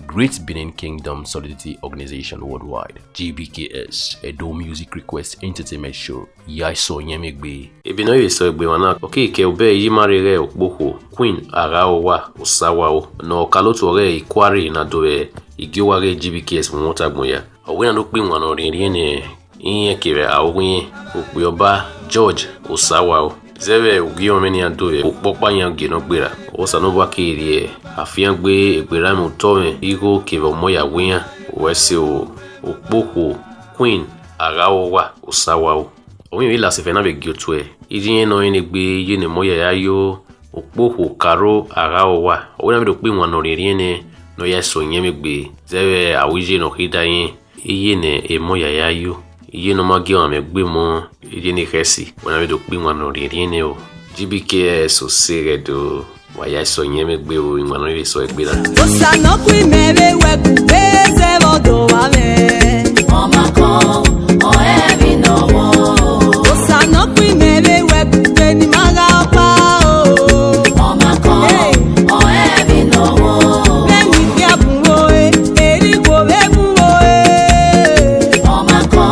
Great Benin Kingdom Solidarity Organization Worldwide, GBKS, Edo Music Request Entertainment Show, ỌYΕNMWE. Ebino yeso egbe wana, okike ube yimarire okboko, Queen Aghahowa, Osawaru, no kalotu ore ikwari na dobe, igiware GBKS mwota gbonya. Owena nukbi mwano rinriene, inye kire awenye, okbioba George Osawaru. Zeve ugiyo meni andobe, okpokpa nyange no gbera. Osa no bakiri afian gbe egbera mi utome, igo keve moya wenya, wese okpoko Queen Aghahowa Osawaru. Omi la se fena be giotwe. Idinye no enegbe yene moya yayo, okpoko Karo Aghahowa. Owena mi do pe wano rinriene, no ya ỌYΕNMWE. Zeve awije no hidayen, yene moya yayo. Iye no magi on me gbe mo iye ni resi wona me do pe wan no rinriene o GBKS o sere do wa ya ỌYΕNMWE o wan no so egbe la o sa no ku mere we ku be se bodo wa me o ma ko o e mi no wo o sa no ku mere we ku be ni maga pa o ma ko o e mi no wo be mi bi abun o eri ko be bu o o ma ko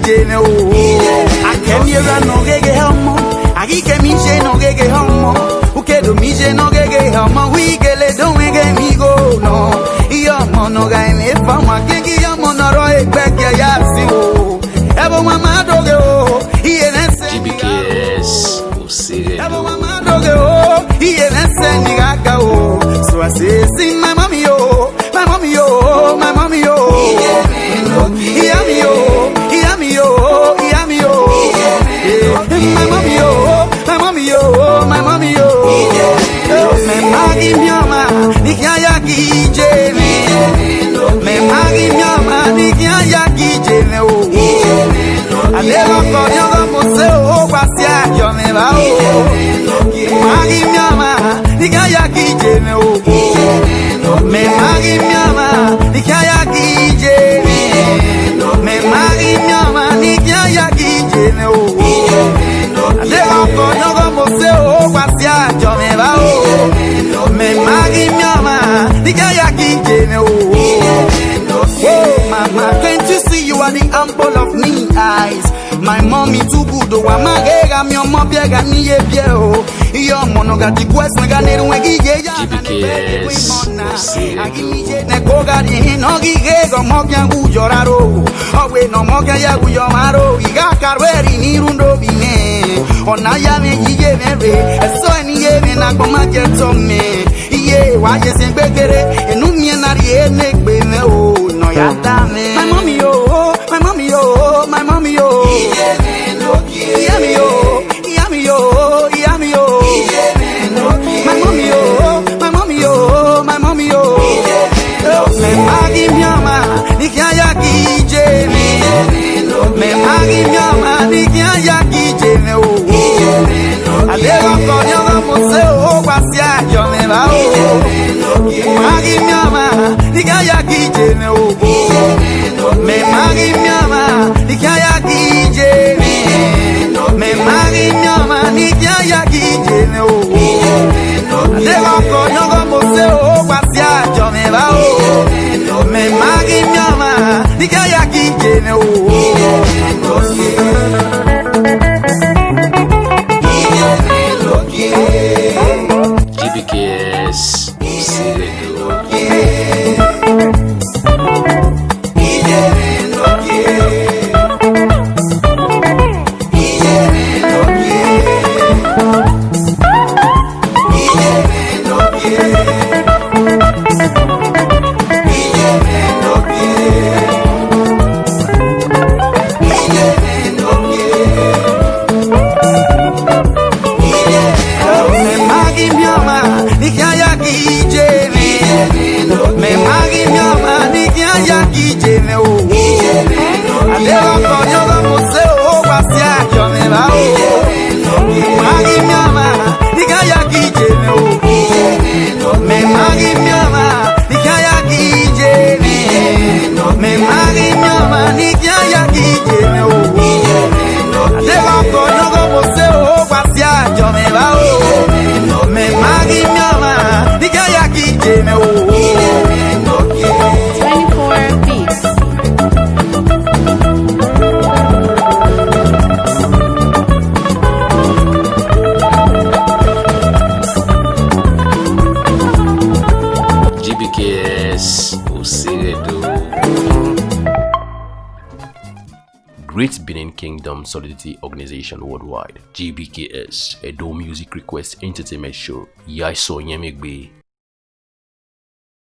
kijene o. Akemiera no gege homo. Agike mije no gege homo. Ukedo mije no gege homo. Wigele don't wege mi go no. Iyo mono ga eme fama kiki yo mono ro egbeke ya si o. Ebo mama doge o. GBKS Ebo mama doge o. Iye nese ni gaga o. So I say sing my mommy o. My mommy o. My mommy o. Iya mi o. Iya mi o. Iya mi o. My mommy o. My mommy o. My mommy o. Me magi mioma. Nikia ki jemi. Me magi mioma. Nikia ki jemi o. Alelo koyogo mose o. Kwasia yo me ba o. Magi mioma. Nikia ki jemi o. Me magi mioma. Nikia ki jemi. Me magi mioma. Nikia ki jemi o. Alelo koyogo mose o. Kwasia yo me ba o. Me magi mioma. Nikia ki jemi o. Oh, mama, can't you see you are the apple of me eyes? My mommy too good, oh, I'm a gega, mi omo biega ni ye bieo. Iyo mono ga di quest me ga neru egi ye ya. GBKS. Agi mi je ne koga di no gi gego mo kya gu joraro. Owe no mo kya ya gu yomaro. Iga karweri ni rundo bine. Ona ya me ye me re. Eso eni ye me na koma jeto me. Iye wa ye sin gbegere. Enu mi na ri ene gbe me o. No ya da me. My mommy oh, my mommy oh, my mommy oh. Iya mi oh, iya mi oh, iya mi oh. My mommy oh, my mommy oh, my mommy oh. Me magi mioma, nikia ya ki jemi. Me magi mioma, nikia ya ki jemi oh. Alelo konyogo mose o kwasia yo me ba o. Magi mioma, nikia ya ki jemi o. Me magi mioma, nikia ya ki jemi. Me magi mioma, nikia ya ki jemi o. Alelo konyogo mose o kwasia yo me ba o. Me magi mioma, nikia ya ki jemi o. GBKS. Me magi mioma, nikia ya ki jemi o. Alelo konyogo mose o kwasia yo me ba o. Magi mioma, nikia ya ki jemi o. Me magi mioma, nikia ya ki jemi. Me magi mioma, nikia ya ki jemi o. Alelo konyogo mose o kwasia yo me ba o. Me magi mioma, nikia ya ki jemi o. 24 beats. GBKS. Great Benin Kingdom Solidarity Organization Worldwide, GBKS, a Dome Music Request Entertainment Show, ỌYΕNMWE.